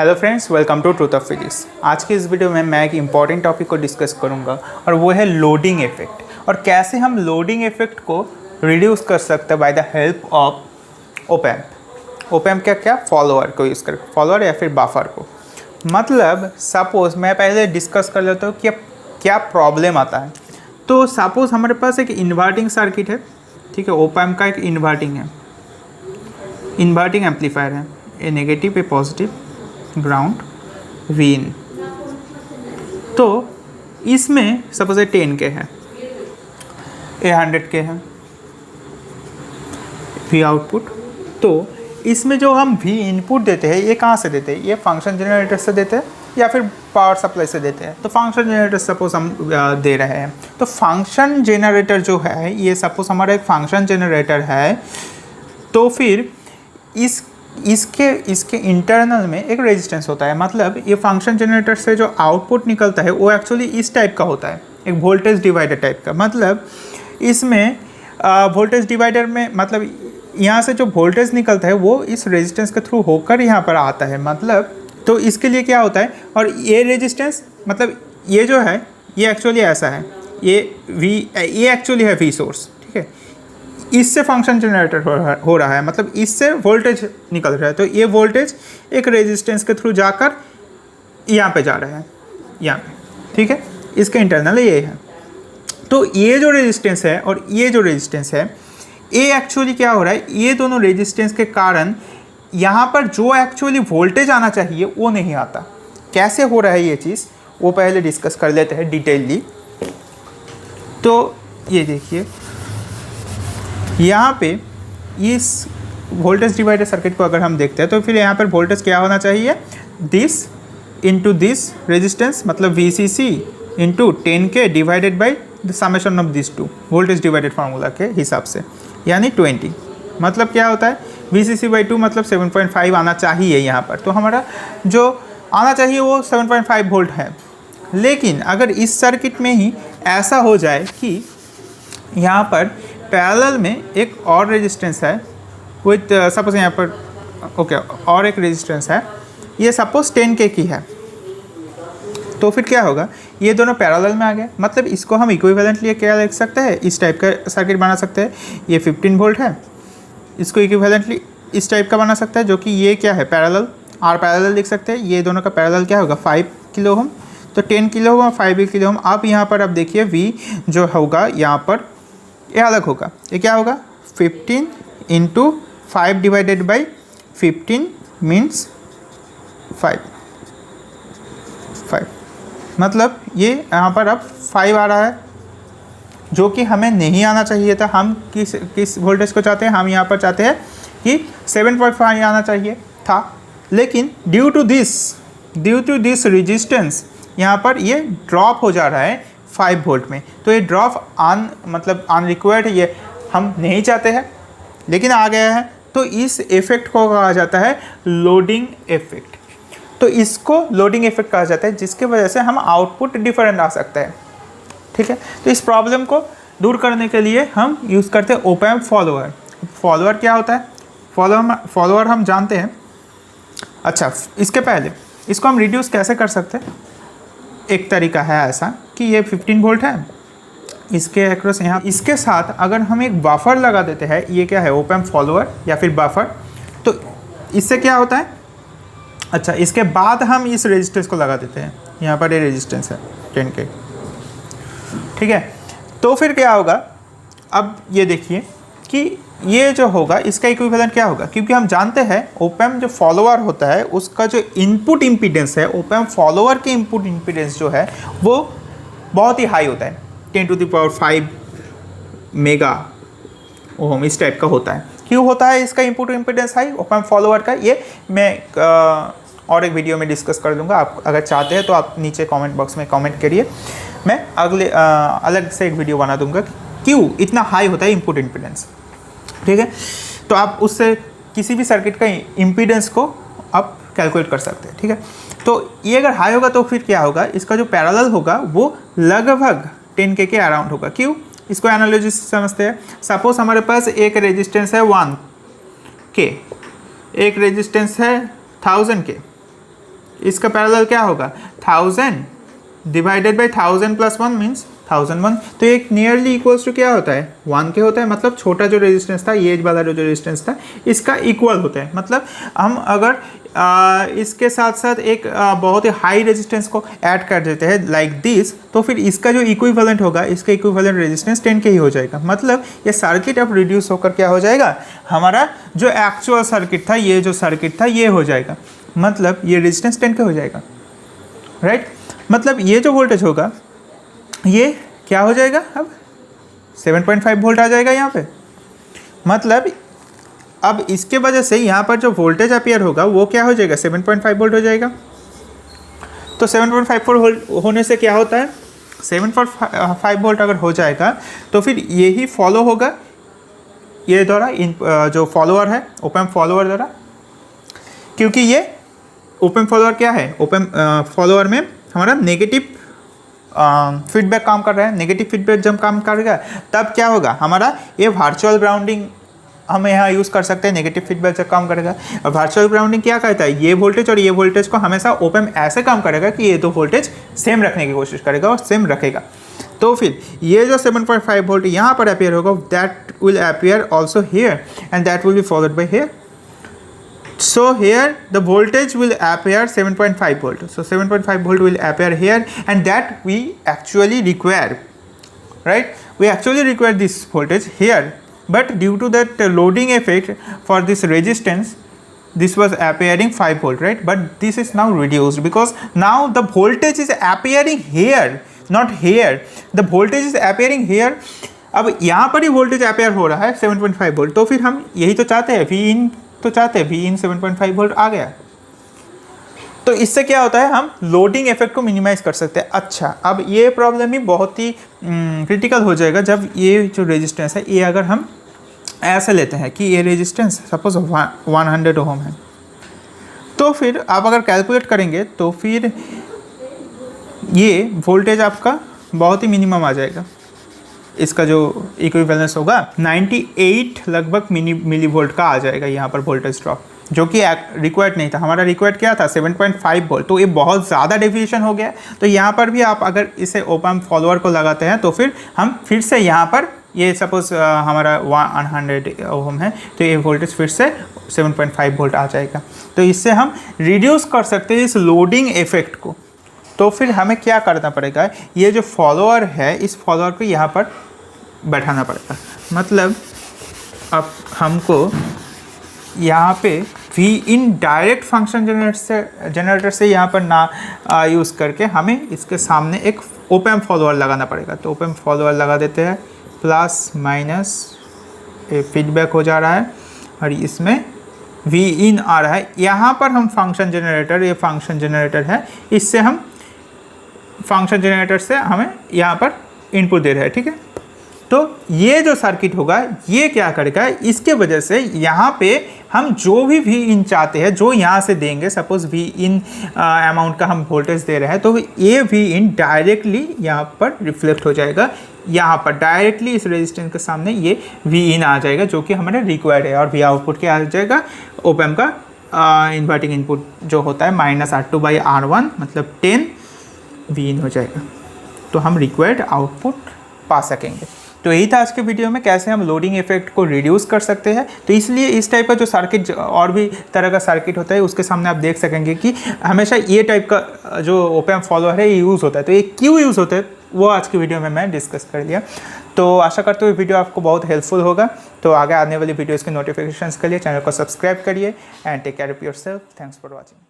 Hello friends, welcome to Truth of Physics. आज की इस वीडियो में मैं एक इम्पॉर्टेंट टॉपिक को डिस्कस करूंगा और वो है लोडिंग इफेक्ट, और कैसे हम लोडिंग इफेक्ट को रिड्यूस कर सकते हैं by the help of op-amp. Op-amp क्या फॉलोअर को यूज़ कर, फॉलोअर या फिर बफर को। मतलब सपोज मैं पहले डिस्कस कर लेता हूँ कि क्या प्रॉब्लम आता है। तो सपोज हमारे पास एक इन्वर्टिंग सर्किट है, ठीक है। ओपैम्प का एक इन्वर्टिंग है, इन्वर्टिंग एम्पलीफायर है, A negative A positive, ground V in. तो इसमें सपोज 10 के है, ए 100 के है वी आउटपुट। तो इसमें जो हम वी इनपुट देते हैं ये कहाँ से देते हैं? ये फंक्शन जनरेटर से देते हैं या फिर पावर सप्लाई से देते हैं। तो फंक्शन जनरेटर सपोज हम दे रहे हैं, तो फंक्शन जनरेटर जो है ये सपोज हमारा एक फंक्शन जनरेटर है। तो फिर इसके इंटरनल में एक रेजिस्टेंस होता है। मतलब ये फंक्शन जनरेटर से जो आउटपुट निकलता है वो एक्चुअली इस टाइप का होता है, एक वोल्टेज डिवाइडर टाइप का। मतलब इसमें वोल्टेज डिवाइडर में मतलब यहाँ से जो वोल्टेज निकलता है वो इस रेजिस्टेंस के थ्रू होकर यहाँ पर आता है। मतलब तो इसके लिए क्या होता है, और ये रेजिस्टेंस मतलब ये जो है ये एक्चुअली ऐसा है, ये एक्चुअली है वी सोर्स, ठीक है। इससे फंक्शन जनरेटर हो रहा है, मतलब इससे वोल्टेज निकल रहा है। तो ये वोल्टेज एक रेजिस्टेंस के थ्रू जाकर यहाँ पे जा रहा है, यहाँ पे, ठीक है। इसके इंटरनल ये है। तो ये जो रेजिस्टेंस है और ये जो रेजिस्टेंस है, ये एक्चुअली क्या हो रहा है, ये दोनों रेजिस्टेंस के कारण यहाँ पर जो एक्चुअली वोल्टेज आना चाहिए वो नहीं आता। कैसे हो रहा है ये चीज़, वो पहले डिस्कस कर लेते हैं डिटेलली। तो ये देखिए यहाँ पे इस वोल्टेज डिवाइडर सर्किट को अगर हम देखते हैं तो फिर यहाँ पर वोल्टेज क्या होना चाहिए, दिस इंटू दिस रेजिस्टेंस, मतलब VCC into 10K divided by the summation of this two, voltage divided formula के हिसाब से, यानी 20। मतलब क्या होता है, VCC/2 मतलब 7.5 आना चाहिए यहाँ पर। तो हमारा जो आना चाहिए वो 7.5 वोल्ट है। लेकिन अगर इस सर्किट में ही ऐसा हो जाए कि यहाँ पर पैरेलल में एक और रेजिस्टेंस है विथ सपोज यहाँ पर ओके और एक रेजिस्टेंस है, ये सपोज 10K की है। तो फिर क्या होगा, ये दोनों पैरेलल में आ गए। मतलब इसको हम इक्विवेलेंटली क्या लिख सकते हैं, इस टाइप का सर्किट बना सकते हैं। ये 15 वोल्ट है, इसको इक्विवेलेंटली इस टाइप का बना सकता है, जो कि ये क्या है पैरेलल, आर पैरेलल लिख सकते हैं। ये दोनों का पैरेलल क्या होगा 5 किलो ओम। तो 10 किलो ओम और 5 किलो ओम। अब यहाँ पर अब देखिए वी जो होगा यहाँ पर ये अलग होगा। ये क्या होगा 15 इंटू 5 डिवाइडेड बाई 15 मीन्स 5। मतलब ये यहाँ पर अब 5 आ रहा है, जो कि हमें नहीं आना चाहिए था। हम किस वोल्टेज को चाहते हैं, हम यहाँ पर चाहते हैं कि 7.5 आना चाहिए था। लेकिन ड्यू टू दिस रेजिस्टेंस यहाँ पर ये ड्रॉप हो जा रहा है 5 वोल्ट में। तो ये ड्रॉप मतलब अनरिक्वायर्ड, ये हम नहीं चाहते हैं लेकिन आ गया है। तो इस इफेक्ट को कहा जाता है लोडिंग इफेक्ट। तो इसको लोडिंग इफेक्ट कहा जाता है, जिसके वजह से हम आउटपुट डिफरेंट आ सकता है, ठीक है। तो इस प्रॉब्लम को दूर करने के लिए हम यूज़ करते हैं ओपैम्प फॉलोअर। फॉलोअर क्या होता है, फॉलोअर हम जानते हैं। अच्छा, इसके पहले इसको हम रिड्यूस कैसे कर सकते हैं। एक तरीका है ऐसा कि ये 15 वोल्ट है, इसके अक्रॉस यहाँ, इसके साथ अगर हम एक बफर लगा देते हैं, ये क्या है ओपैम्प फॉलोअर या फिर बफर। तो इससे क्या होता है, अच्छा इसके बाद हम इस रेजिस्टेंस को लगा देते हैं। यहाँ पर ये रेजिस्टेंस है 10K, ठीक है। तो फिर क्या होगा, अब ये देखिए कि ये जो होगा इसका इक्विवेलेंट क्या होगा, क्योंकि हम जानते हैं ओपैम्प जो फॉलोअर होता है उसका जो इनपुट इम्पीडेंस है, ओपैम्प फॉलोअर के इनपुट इम्पीडेंस जो है वो बहुत ही हाई होता है, 10⁵ मेगा ओम इस टाइप का होता है। क्यों होता है इसका input impedance high op-amp follower का, ये मैं और एक वीडियो में डिस्कस कर दूंगा। आप अगर चाहते हैं तो आप नीचे कमेंट बॉक्स में कमेंट करिए, मैं अगले अलग से एक वीडियो बना दूंगा क्यों इतना हाई होता है इनपुट इम्पीडेंस, ठीक है। तो आप उससे किसी भी सर्किट का इम्पीडेंस को आप कैलकुलेट कर सकते हैं, ठीक है। तो ये अगर हाई होगा तो फिर क्या होगा, इसका जो पैरेलल होगा वो लगभग 10K के अराउंड होगा। क्यों, इसको एनालॉजी से समझते हैं। सपोज हमारे पास एक रेजिस्टेंस है 1K, एक रेजिस्टेंस है 1000K, इसका पैरेलल क्या होगा 1000 डिवाइडेड बाई 1000 प्लस 1 मीन्स 1001। तो एक नियरली इक्वल्स टू क्या होता है 1 के होता है, मतलब छोटा जो रेजिस्टेंस था ये वाला जो रेजिस्टेंस था इसका इक्वल होता है। मतलब हम अगर इसके साथ साथ एक बहुत ही हाई रेजिस्टेंस को ऐड कर देते हैं लाइक दिस, तो फिर इसका जो इक्विवेलेंट होगा इसका इक्विवेलेंट रेजिस्टेंस 10 के ही हो जाएगा। मतलब ये सर्किट अब रिड्यूस होकर क्या हो जाएगा, हमारा जो एक्चुअल सर्किट था, ये जो सर्किट था ये हो जाएगा, मतलब ये रेजिस्टेंस 10 का हो जाएगा, राइट। मतलब ये जो वोल्टेज होगा ये क्या हो जाएगा, अब 7.5 वोल्ट आ जाएगा यहाँ पे। मतलब अब इसके वजह से यहाँ पर जो वोल्टेज अपीयर होगा वो क्या हो जाएगा 7.5 वोल्ट हो जाएगा। तो 7.5 वोल्ट होने से क्या होता है 7.5 वोल्ट अगर हो जाएगा तो फिर यही फॉलो होगा ये द्वारा इन जो फॉलोअर है ओपन फॉलोअर द्वारा, क्योंकि ये ओपन फॉलोअर क्या है, ओपन फॉलोअर में हमारा नेगेटिव फीडबैक काम कर रहा है। नेगेटिव फीडबैक जब काम करेगा तब क्या होगा, हमारा ये वर्चुअल ग्राउंडिंग हम यहाँ यूज़ कर सकते हैं। नेगेटिव फीडबैक जब काम करेगा, और वर्चुअल ग्राउंडिंग क्या कहता है, ये वोल्टेज और ये वोल्टेज को हमेशा ओपन ऐसे काम करेगा कि ये दो वोल्टेज सेम रखने की कोशिश करेगा और सेम रखेगा। तो फिर ये जो 7.5 वोल्ट यहाँ पर अपीयर होगा that will appear also here and that will be followed by here. So here the voltage will appear 7.5 volt. So 7.5 volt will appear here, and that we actually require, right? We actually require this voltage here, but due to that loading effect for this resistance, this was appearing 5 volt, right? But this is now reduced because now the voltage is appearing here, not here. The voltage is appearing here. अब यहाँ पर ही voltage appear हो रहा है 7.5 volt, तो फिर हम यही तो चाहते हैं, वी इन तो चाहते हैं, वी इन 7.5 वोल्ट आ गया। तो इससे क्या होता है, हम लोडिंग इफेक्ट को मिनिमाइज कर सकते हैं। अच्छा, अब ये प्रॉब्लम ही बहुत ही क्रिटिकल हो जाएगा जब ये जो रेजिस्टेंस है ये अगर हम ऐसे लेते हैं कि ये रेजिस्टेंस सपोज 100 ओम है, तो फिर आप अगर कैलकुलेट करेंगे तो फिर ये वोल्टेज आपका बहुत ही मिनिमम आ जाएगा। इसका जो इक्विवेलेंस होगा 98 लगभग मिली वोल्ट का आ जाएगा यहाँ पर वोल्टेज ड्रॉप, जो कि रिक्वायर्ड नहीं था। हमारा रिक्वायर्ड क्या था 7.5 वोल्ट, तो ये बहुत ज़्यादा डेविएशन हो गया। तो यहाँ पर भी आप अगर इसे ओपन फॉलोअर को लगाते हैं तो फिर हम फिर से यहाँ पर ये सपोज हमारा 100 ओम है तो ये वोल्टेज फिर से 7.5 वोल्ट आ जाएगा। तो इससे हम रिड्यूस कर सकते हैं इस लोडिंग इफेक्ट को। तो फिर हमें क्या करना पड़ेगा, ये जो फॉलोअर है इस फॉलोअर को यहाँ पर बैठाना पड़ेगा। मतलब अब हमको यहाँ पे V in direct function generator से यहाँ पर ना यूज़ करके हमें इसके सामने एक ओपन फॉलोअर लगाना पड़ेगा। तो ओपन फॉलोअर लगा देते हैं, प्लस माइनस फीडबैक हो जा रहा है और इसमें वी इन आ रहा है। यहाँ पर हम फंक्शन जनरेटर, ये फंक्शन जनरेटर है, इससे हम फंक्शन जनरेटर से हमें यहाँ पर इनपुट दे रहे हैं, ठीक है। तो ये जो सर्किट होगा ये क्या करेगा, इसके वजह से यहाँ पे हम जो भी वी इन चाहते हैं जो यहाँ से देंगे, सपोज वी इन अमाउंट का हम वोल्टेज दे रहे हैं, तो ये वी इन डायरेक्टली यहाँ पर रिफ्लेक्ट हो जाएगा। यहाँ पर डायरेक्टली इस रेजिस्टेंस के सामने ये वी इन आ जाएगा जो कि हमारे रिक्वायर्ड है, और वी आउटपुट क्या आ जाएगा, ओप एम्प का इन्वर्टिंग इनपुट जो होता है -R2/R1 मतलब 10 वी इन हो जाएगा। तो हम रिक्वायर्ड आउटपुट पा सकेंगे। तो यही था आज के वीडियो में, कैसे हम लोडिंग इफेक्ट को रिड्यूस कर सकते हैं। तो इसलिए इस टाइप का जो सर्किट और भी तरह का सर्किट होता है उसके सामने आप देख सकेंगे कि हमेशा ये टाइप का जो ओप एम्प फॉलोअर है ये यूज़ होता है। तो ये क्यों यूज़ होता है वो आज की वीडियो में मैं डिस्कस कर लिया। तो आशा करते हुए वीडियो आपको बहुत हेल्पफुल होगा। तो आगे आने वाली वीडियोज़ के नोटिफिकेशंस के लिए चैनल को सब्सक्राइब करिए and take care of yourself. Thanks for watching.